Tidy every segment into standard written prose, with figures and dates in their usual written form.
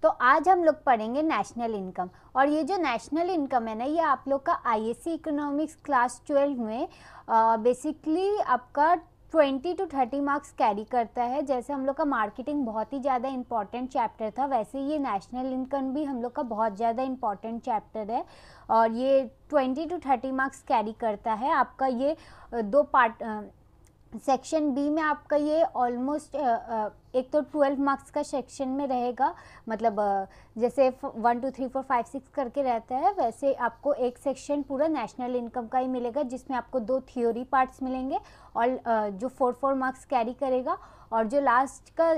तो आज हम लोग पढ़ेंगे नेशनल इनकम। और ये जो नेशनल इनकम है ना, ये आप लोग का आईएससी इकोनॉमिक्स क्लास 12 में बेसिकली आपका 20 to 30 मार्क्स कैरी करता है। जैसे हम लोग का मार्केटिंग बहुत ही ज़्यादा इंपॉर्टेंट चैप्टर था, वैसे ये नेशनल इनकम भी हम लोग का बहुत ज़्यादा इंपॉर्टेंट चैप्टर है और ये 20 to 30 मार्क्स कैरी करता है। आपका ये दो पार्ट, सेक्शन बी में आपका ये ऑलमोस्ट एक तो 12 मार्क्स का सेक्शन में रहेगा, मतलब जैसे 1 2 3 4 5 6 करके रहता है, वैसे आपको एक सेक्शन पूरा नेशनल इनकम का ही मिलेगा जिसमें आपको 2 थ्योरी पार्ट्स मिलेंगे और जो 4 मार्क्स कैरी करेगा, और जो लास्ट का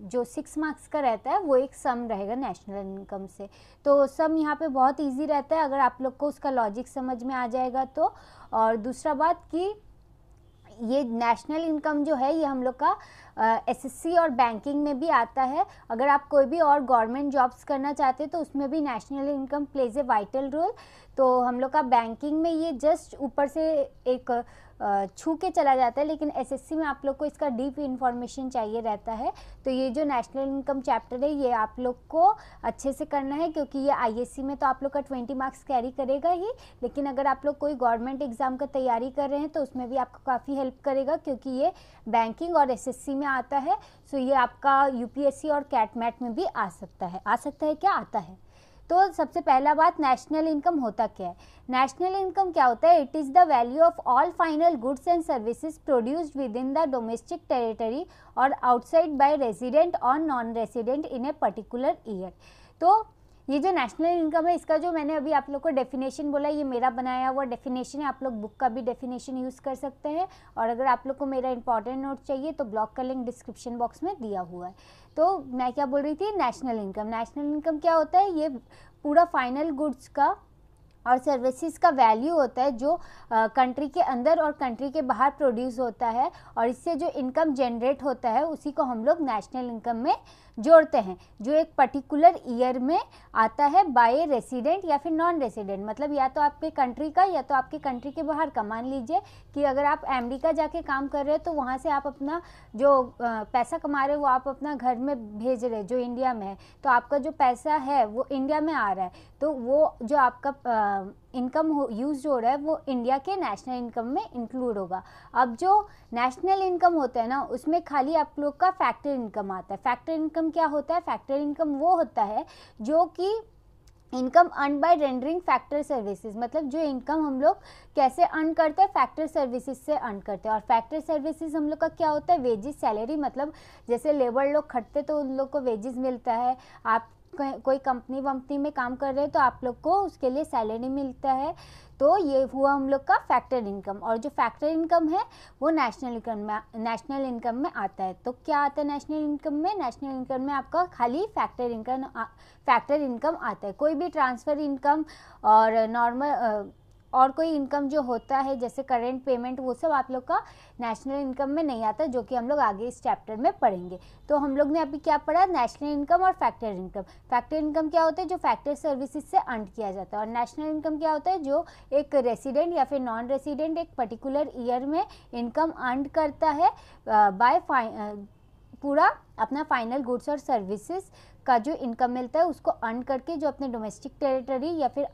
जो 6 मार्क्स का रहता है वो एक सम रहेगा नेशनल इनकम से। तो सम यहाँ पे बहुत ईजी रहता है अगर आप लोग को उसका लॉजिक समझ में आ जाएगा तो। और दूसरा बात कि ये नेशनल इनकम जो है ये हम लोग का एसएससी और बैंकिंग में भी आता है। अगर आप कोई भी और गवर्नमेंट जॉब्स करना चाहते हैं तो उसमें भी national income plays a vital role. तो हम लोग का बैंकिंग में ये जस्ट ऊपर से एक छू के चला जाता है, लेकिन एसएससी में आप लोग को इसका डीप इंफॉर्मेशन चाहिए रहता है। तो ये जो नेशनल इनकम चैप्टर है ये आप लोग को अच्छे से करना है, क्योंकि ये आईएससी में तो आप लोग का 20 मार्क्स कैरी करेगा ही, लेकिन अगर आप लोग कोई गवर्नमेंट एग्जाम का तैयारी कर रहे हैं तो उसमें भी आपको काफ़ी हेल्प करेगा, क्योंकि ये बैंकिंग और एसएससी में आता है। सो ये आपका यूपीएससी और कैट मैट में भी आ सकता है क्या आता है। तो सबसे पहला बात, नेशनल इनकम होता क्या है। नेशनल इनकम क्या होता है? It is the value of all final goods and services produced with in the domestic territory और आउटसाइड बाय रेजिडेंट और non resident in a particular year. तो ये जो नेशनल इनकम है इसका जो मैंने अभी आप लोग को डेफिनेशन बोला, ये मेरा बनाया हुआ डेफिनेशन है, आप लोग बुक का भी डेफिनेशन यूज़ कर सकते हैं। और अगर आप लोग को मेरा इंपॉर्टेंट नोट चाहिए तो ब्लॉग का लिंक डिस्क्रिप्शन बॉक्स में दिया हुआ है। तो मैं क्या बोल रही थी, नेशनल इनकम क्या होता है? ये पूरा फाइनल गुड्स का और सर्विसेज का वैल्यू होता है जो कंट्री के अंदर और कंट्री के बाहर प्रोड्यूस होता है, और इससे जो इनकम जनरेट होता है उसी को हम लोग नेशनल इनकम में जोड़ते हैं, जो एक पर्टिकुलर ईयर में आता है बाय रेसिडेंट या फिर नॉन रेसिडेंट। मतलब या तो आपके कंट्री का या तो आपके कंट्री के बाहर का। मान लीजिए कि अगर आप अमेरिका जाके काम कर रहे हो तो वहाँ से आप अपना जो पैसा कमा रहे हो वो आप अपना घर में भेज रहे हो जो इंडिया में है, तो आपका जो पैसा है वो इंडिया में आ रहा है, तो वो जो आपका इनकम यूज हो रहा है वो इंडिया के नेशनल इनकम में इंक्लूड होगा। अब जो नेशनल इनकम होता है ना, उसमें खाली आप लोग का फैक्टर इनकम आता है। फैक्टर इनकम क्या होता है? फैक्टर इनकम वो होता है जो कि income earn by rendering factor services, मतलब जो इनकम हम लोग कैसे अर्न करते हैं? फैक्टर सर्विसेज से अर्न करते हैं। और फैक्टर सर्विसेज हम लोग का क्या होता है? वेजेस, सैलरी, मतलब जैसे लेबर लोग खटते तो उन लोग को वेजेस मिलता है। आप कोई कंपनी वंपनी में काम कर रहे हैं तो आप लोग को उसके लिए सैलरी मिलता है। तो ये हुआ हम लोग का फैक्टर इनकम। और जो फैक्टर इनकम है वो नेशनल इनकम में आता है। तो क्या आता है नेशनल इनकम में? नेशनल इनकम में आपका खाली फैक्टर इनकम आता है। कोई भी ट्रांसफ़र इनकम और नॉर्मल और कोई इनकम जो होता है जैसे करेंट पेमेंट, वो सब आप लोग का नेशनल इनकम में नहीं आता, जो कि हम लोग आगे इस चैप्टर में पढ़ेंगे। तो हम लोग ने अभी क्या पढ़ा? नेशनल इनकम और फैक्टर इनकम। फैक्टर इनकम क्या होता है? जो फैक्टर सर्विसेज से अर्न किया जाता है। और नेशनल इनकम क्या होता है? जो एक रेसिडेंट या फिर नॉन रेसिडेंट एक पर्टिकुलर ईयर में इनकम अर्न करता है बाय पूरा अपना फाइनल गुड्स और सर्विसेज का जो इनकम मिलता है उसको अर्न करके, जो अपने डोमेस्टिक टेरिटरी या फिर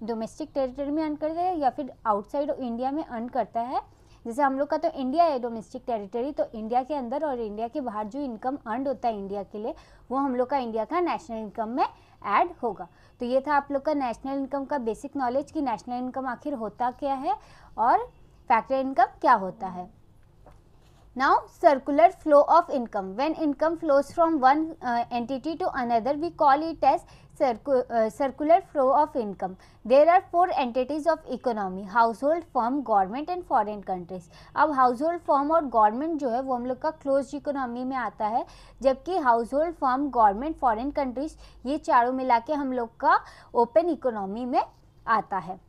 डोमेस्टिक टेरिटरी में अर्न करता है या फिर आउटसाइड इंडिया में अर्न करता है। जैसे हम लोग का तो इंडिया है डोमेस्टिक टेरिटरी, तो इंडिया के अंदर और इंडिया के बाहर जो इनकम अर्न होता है इंडिया के लिए, वो हम लोग का इंडिया का नेशनल इनकम में ऐड होगा। तो ये था आप लोग का नेशनल इनकम का बेसिक नॉलेज कि नेशनल इनकम आखिर होता क्या है और फैक्टर इनकम क्या होता है। Now, circular flow of income. When income flows from one entity to another, we call it as circular flow of income. There are 4 entities of economy: household, firm, government and foreign countries. अब household, firm और government जो है वो हम लोग का closed economy में आता है, जबकि household, firm, government, foreign countries ये चारों मिला के हम लोग का open economy में आता है।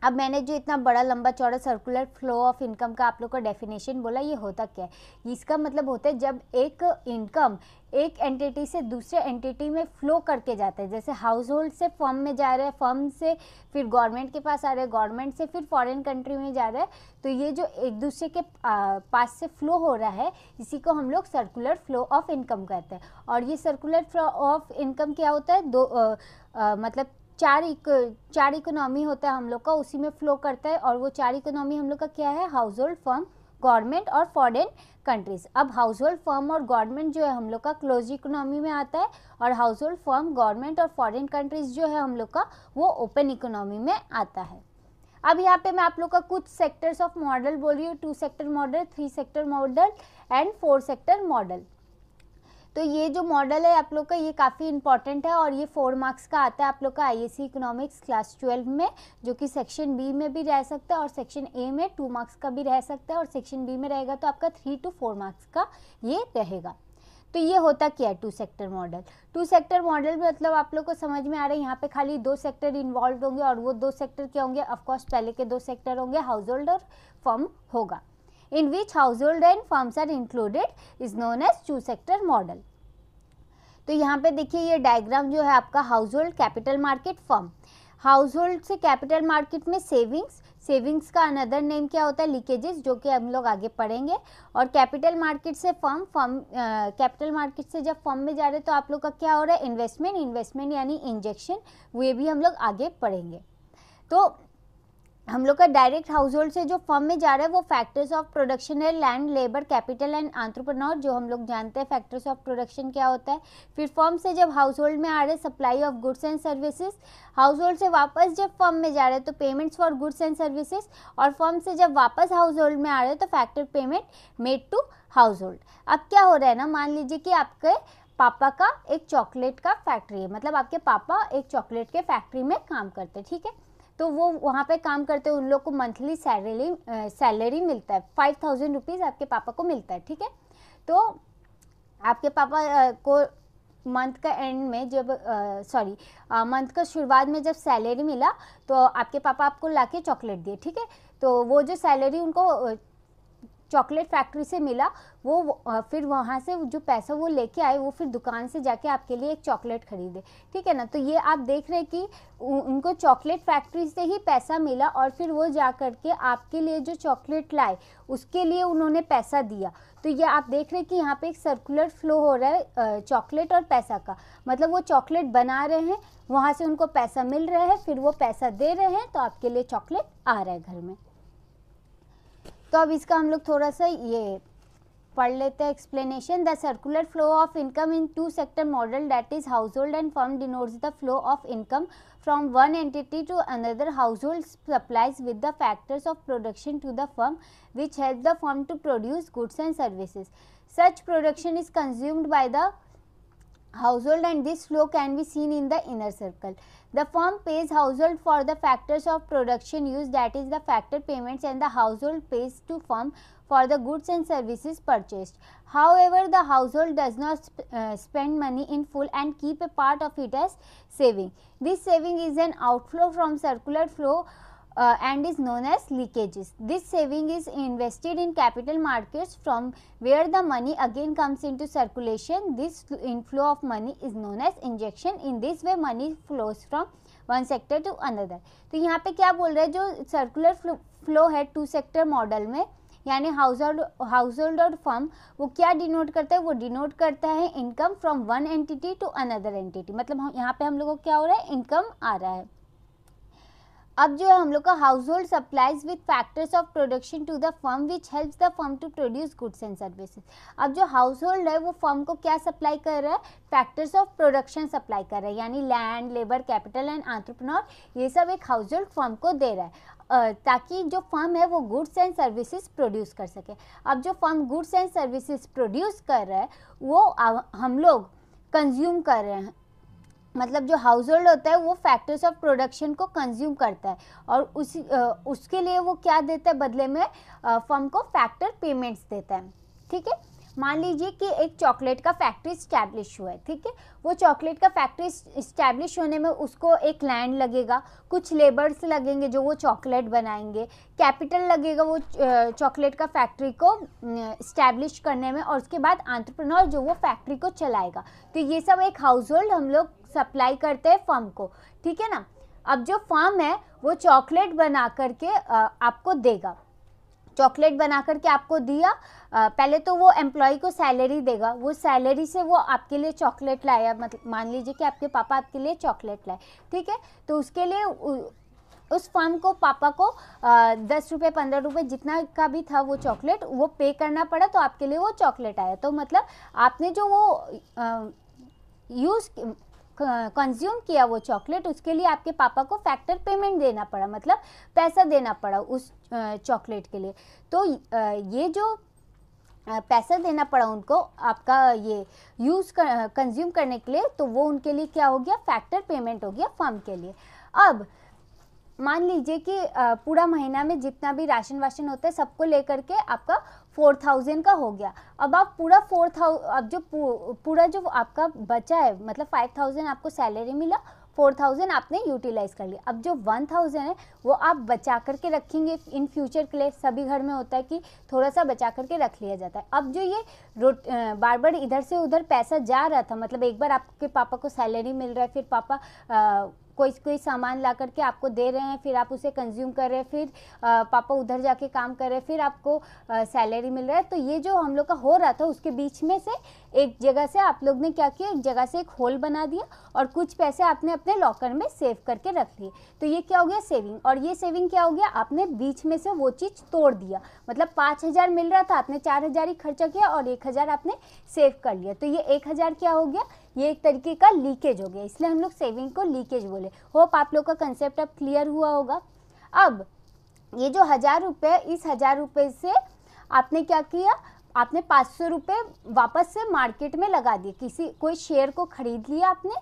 अब मैंने जो इतना बड़ा लंबा चौड़ा सर्कुलर फ्लो ऑफ इनकम का आप लोग को डेफिनेशन बोला, ये होता क्या है? इसका मतलब होता है जब एक इनकम एक एंटिटी से दूसरे एंटिटी में फ्लो करके जाता है, जैसे हाउस होल्ड से फर्म में जा रहा है, फर्म से फिर गवर्नमेंट के पास आ रहा है, गवर्नमेंट से फिर फॉरेन कंट्री में जा रहा है, तो ये जो एक दूसरे के पास से फ्लो हो रहा है, इसी को हम लोग सर्कुलर फ्लो ऑफ इनकम कहते हैं। और ये सर्कुलर फ्लो ऑफ इनकम क्या होता है? मतलब चार इकोनॉमी होता है हम लोग का, उसी में फ्लो करता है। और वो चार इकोनॉमी हम लोग का क्या है? हाउस होल्ड, फर्म, गवर्नमेंट और फॉरेन कंट्रीज। अब हाउस होल्ड, फर्म और गवर्नमेंट जो है हम लोग का क्लोज इकोनॉमी में आता है, और हाउस होल्ड, फर्म, गवर्नमेंट और फॉरेन कंट्रीज जो है हम लोग का वो ओपन इकोनॉमी में आता है। अब यहाँ पे मैं आप लोग का कुछ सेक्टर्स ऑफ मॉडल बोल रही हूँ, 2 sector model, 3 sector model and 4 sector model. तो ये जो मॉडल है आप लोग का ये काफ़ी इंपॉर्टेंट है, और ये 4 मार्क्स का आता है आप लोग का आईएससी इकोनॉमिक्स क्लास 12 में, जो कि सेक्शन बी में भी रह सकता है और सेक्शन ए में 2 मार्क्स का भी रह सकता है, और सेक्शन बी में रहेगा तो आपका 3 to 4 मार्क्स का ये रहेगा। तो ये होता क्या है 2 सेक्टर मॉडल? 2 सेक्टर मॉडल मतलब आप लोग को समझ में आ रहा है, यहाँ पे खाली 2 सेक्टर इन्वॉल्व होंगे, और वो 2 सेक्टर क्या होंगे? ऑफकोर्स पहले के 2 सेक्टर होंगे, हाउस होल्ड और फर्म होगा। In which household and firms are included is known as 2 sector model. तो यहाँ पे देखिए ये डायग्राम जो है आपका household, capital market, firm. Household से कैपिटल मार्केट में सेविंग्स का अनदर नेम क्या होता है? लीकेजेस, जो कि हम लोग आगे पढ़ेंगे। और कैपिटल मार्केट से फर्म, कैपिटल मार्केट से जब फर्म में जा रहे हैं तो आप लोग का क्या हो रहा है? इन्वेस्टमेंट यानी इंजेक्शन, वो भी हम लोग आगे पढ़ेंगे। तो हम लोग का डायरेक्ट हाउस होल्ड से जो फर्म में जा रहा है वो फैक्टर्स ऑफ प्रोडक्शन है, land, labour, capital and entrepreneur, जो हम लोग जानते हैं फैक्टर्स ऑफ प्रोडक्शन क्या होता है। फिर फर्म से जब हाउस होल्ड में आ रहे supply of goods and services, house hold से वापस जब फर्म में जा रहे हैं तो payments for goods and services, और फर्म से जब वापस हाउस होल्ड में आ रहे हैं तो factor payment made to household. अब क्या हो रहा है ना, मान लीजिए कि आपके पापा का एक चॉकलेट का फैक्ट्री है, मतलब आपके पापा एक चॉकलेट के फैक्ट्री में काम करते हैं, ठीक है। तो वो वहाँ पे काम करते हैं, उन लोग को मंथली सैलरी मिलता है, 5000 रुपीज़ आपके पापा को मिलता है, ठीक है। तो आपके पापा को मंथ का एंड में जब मंथ का शुरुआत में जब सैलरी मिला तो आपके पापा आपको लाके चॉकलेट दिए, ठीक है। तो वो जो सैलरी उनको चॉकलेट फैक्ट्री से मिला, वो फिर वहाँ से जो पैसा वो लेके आए, वो फिर दुकान से जाके आपके लिए एक चॉकलेट खरीदे, ठीक है ना। तो ये आप देख रहे हैं कि उनको चॉकलेट फैक्ट्री से ही पैसा मिला, और फिर वो जा कर के आपके लिए जो चॉकलेट लाए उसके लिए उन्होंने पैसा दिया। तो ये आप देख रहे हैं कि यहाँ पे एक सर्कुलर फ्लो हो रहा है चॉकलेट और पैसा का, मतलब वो चॉकलेट बना रहे हैं, वहाँ से उनको पैसा मिल रहा है, फिर वो पैसा दे रहे हैं, तो आपके लिए चॉकलेट आ रहा है घर में। तो अब इसका हम लोग थोड़ा सा ये पढ़ लेते हैं explanation. The circular flow of income in 2 sector model, that is house hold and firm, denotes the flow of income from one entity to another. Household supplies with the factors of production to the firm, which help the firm to produce goods and services. Such production is consumed by the household, and this flow can be seen in the inner circle. The firm pays household for the factors of production used, that is the factor payments, and the household pays to firm for the goods and services purchased. However, the household does not spend money in full and keep a part of it as saving. This saving is an outflow from circular flow and is known as leakages. This saving is invested in capital markets from where the money again comes into circulation. This inflow of money is known as injection. In this way money flows from one sector to another. तो यहाँ पे क्या बोल रहे हैं, जो circular flow है 2 sector model में, यानी हाउस होल्ड और फर्म, वो क्या डिनोट करता है? वो डिनोट करता है income from one entity to another entity, मतलब यहाँ पे हम लोगों को क्या हो रहा है? इनकम आ रहा है। अब जो है हम लोग का household supplies with factors of production to the firm, which helps the firm to produce goods and services. अब जो हाउस होल्ड है वो फर्म को क्या सप्लाई कर रहा है? फैक्टर्स ऑफ प्रोडक्शन सप्लाई कर रहा है, यानी land, labour, capital and entrepreneur, ये सब एक हाउस होल्ड फर्म को दे रहा है, ताकि जो फर्म है वो गुड्स एंड सर्विसेज प्रोड्यूस कर सके। अब जो firm goods and services produce कर रहा है वो हम लोग कंज्यूम कर रहे हैं, मतलब जो हाउस होल्ड होता है वो फैक्टर्स ऑफ प्रोडक्शन को कंज्यूम करता है, और उसके लिए वो क्या देता है बदले में? फर्म को फैक्टर पेमेंट्स देता है, ठीक है। मान लीजिए कि एक चॉकलेट का फैक्ट्री इस्टेब्लिश हुआ है, ठीक है। वो चॉकलेट का फैक्ट्री इस्टेब्लिश होने में उसको एक लैंड लगेगा, कुछ लेबर्स लगेंगे जो वो चॉकलेट बनाएंगे, कैपिटल लगेगा वो चॉकलेट का फैक्ट्री को इस्टेब्लिश करने में, और उसके बाद एंटरप्रेन्योर जो वो फैक्ट्री को चलाएगा। तो ये सब एक हाउस होल्ड हम लोग सप्लाई करते हैं फर्म को, ठीक है ना। अब जो फर्म है वो चॉकलेट बना करके आपको देगा, चॉकलेट बना करके आपको दिया, पहले तो वो एम्प्लॉय को सैलरी देगा, वो सैलरी से वो आपके लिए चॉकलेट लाया, मतलब मान लीजिए कि आपके पापा आपके लिए चॉकलेट लाए, ठीक है। तो उसके लिए उस फर्म को, पापा को 10 रुपये 15 रुपये जितना का भी था वो चॉकलेट वो पे करना पड़ा, तो आपके लिए वो चॉकलेट आया। तो मतलब आपने जो वो यूज़ कंज्यूम किया वो चॉकलेट, उसके लिए आपके पापा को फैक्टर पेमेंट देना पड़ा, मतलब पैसा देना पड़ा उस चॉकलेट के लिए। तो ये जो पैसा देना पड़ा उनको आपका ये यूज़ कंज्यूम करने के लिए, तो वो उनके लिए क्या हो गया, फैक्टर पेमेंट हो गया फर्म के लिए। अब मान लीजिए कि पूरा महीना में जितना भी राशन वाशन होता है सबको लेकर के आपका 4000 का हो गया। अब आप पूरा 4000, अब जो पूरा जो आपका बचा है, मतलब 5000 आपको सैलरी मिला, 4000 आपने यूटिलाइज कर लिया। अब जो 1000 है वो आप बचा करके रखेंगे इन फ्यूचर के लिए। सभी घर में होता है कि थोड़ा सा बचा करके रख लिया जाता है। अब जो ये बार बार इधर से उधर पैसा जा रहा था, मतलब एक बार आपके पापा को सैलरी मिल रहा है, फिर पापा कोई सामान ला करके आपको दे रहे हैं, फिर आप उसे कंज्यूम कर रहे हैं, फिर पापा उधर जाके काम कर रहे हैं, फिर आपको सैलरी मिल रहा है। तो ये जो हम लोग का हो रहा था उसके बीच में से एक जगह से आप लोग ने क्या किया, एक जगह से एक होल बना दिया और कुछ पैसे आपने अपने लॉकर में सेव करके रख लिए। तो ये क्या हो गया, सेविंग। और ये सेविंग क्या हो गया, आपने बीच में से वो चीज़ तोड़ दिया, मतलब 5000 मिल रहा था, आपने 4000 ही खर्चा किया और 1000 आपने सेव कर लिया। तो ये 1000 क्या हो गया, ये एक तरीके का लीकेज हो गया, इसलिए हम लोग सेविंग को लीकेज बोले। होप आप लोग का कंसेप्ट अब क्लियर हुआ होगा। अब ये जो 1000 रुपये, इस 1000 रुपये से आपने क्या किया, आपने 500 रुपये वापस से मार्केट में लगा दिए। कोई शेयर को खरीद लिया आपने,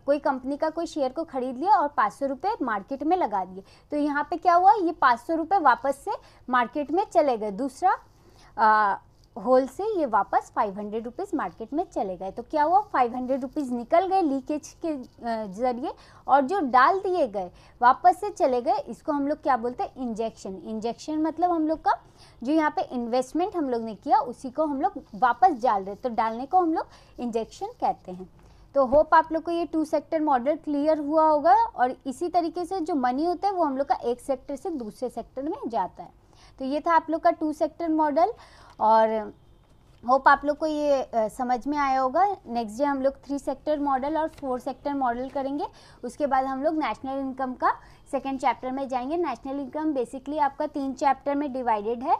कोई कंपनी का कोई शेयर को खरीद लिया और 500 रुपये मार्केट में लगा दिए। तो यहाँ पे क्या हुआ, ये 500 रुपये वापस से मार्केट में चले गए, दूसरा होल से ये वापस 500 रुपीज़ मार्केट में चले गए। तो क्या हुआ, 500 रुपीज़ निकल गए लीकेज के ज़रिए, और जो डाल दिए गए वापस से चले गए, इसको हम लोग क्या बोलते हैं, इंजेक्शन। इंजेक्शन मतलब हम लोग का जो यहाँ पे इन्वेस्टमेंट हम लोग ने किया उसी को हम लोग वापस डाल रहे, तो डालने को हम लोग इंजेक्शन कहते हैं। तो होप आप लोग को ये 2 सेक्टर मॉडल क्लियर हुआ होगा। और इसी तरीके से जो मनी होता है वो हम लोग का एक सेक्टर से दूसरे सेक्टर में जाता है। तो ये था आप लोग का 2 सेक्टर मॉडल, और होप आप लोग को ये समझ में आया होगा। नेक्स्ट डे हम लोग 3 सेक्टर मॉडल और 4 सेक्टर मॉडल करेंगे। उसके बाद हम लोग नेशनल इनकम का सेकेंड चैप्टर में जाएंगे। नेशनल इनकम बेसिकली आपका 3 चैप्टर में डिवाइडेड है,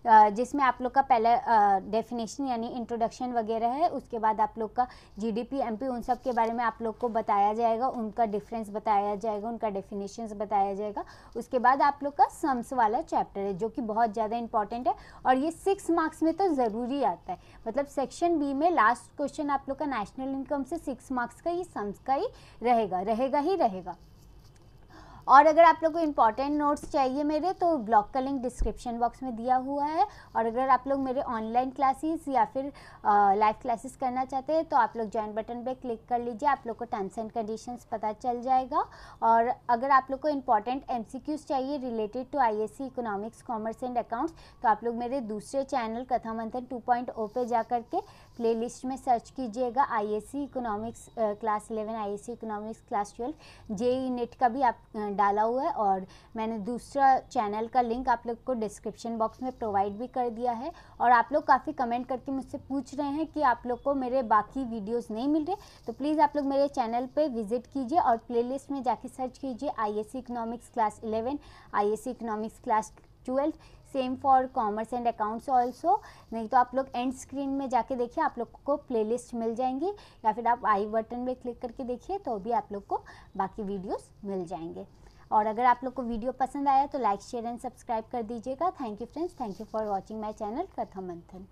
जिसमें आप लोग का पहला डेफिनेशन यानी इंट्रोडक्शन वगैरह है। उसके बाद आप लोग का जीडीपी, एमपी, उन सब के बारे में आप लोग को बताया जाएगा, उनका डिफरेंस बताया जाएगा, उनका डेफिनेशंस बताया जाएगा। उसके बाद आप लोग का सम्स वाला चैप्टर है जो कि बहुत ज़्यादा इंपॉर्टेंट है, और ये 6 मार्क्स में तो ज़रूरी आता है। मतलब सेक्शन बी में लास्ट क्वेश्चन आप लोग का नेशनल इनकम से 6 मार्क्स का ये सम्स का ही रहेगा। और अगर आप लोग को इम्पॉर्टेंट नोट्स चाहिए मेरे, तो ब्लॉग का लिंक डिस्क्रिप्शन बॉक्स में दिया हुआ है। और अगर आप लोग मेरे ऑनलाइन क्लासेस या फिर लाइव क्लासेस करना चाहते हैं तो आप लोग ज्वाइन बटन पे क्लिक कर लीजिए, आप लोग को टर्म्स एंड कंडीशंस पता चल जाएगा। और अगर आप लोग को इम्पॉर्टेंट एमसीक्यूज चाहिए related to ISC economics, commerce and accounts, तो आप लोग मेरे दूसरे चैनल कथा मंथन 2.0 पे जा करके प्लेलिस्ट में सर्च कीजिएगा ISC economics class 11, ISC economics class 12, JEE net का भी आप डाला हुआ है। और मैंने दूसरा चैनल का लिंक आप लोग को डिस्क्रिप्शन बॉक्स में प्रोवाइड भी कर दिया है। और आप लोग काफ़ी कमेंट करके मुझसे पूछ रहे हैं कि आप लोग को मेरे बाकी वीडियोस नहीं मिल रहे, तो प्लीज़ आप लोग मेरे चैनल पे विजिट कीजिए और प्लेलिस्ट में जाके सर्च कीजिए ISC economics class 11, ISC economics class 12, same for commerce and accounts also. नहीं तो आप लोग एंड स्क्रीन में जाके देखिए, आप लोग को प्लेलिस्ट मिल जाएंगी, या फिर आप आई बटन में क्लिक करके देखिए तो भी आप लोग को बाकी वीडियोस मिल जाएंगे। और अगर आप लोग को वीडियो पसंद आया तो लाइक, शेयर एंड सब्सक्राइब कर दीजिएगा। Thank you friends, thank you for watching my channel कथा मंथन।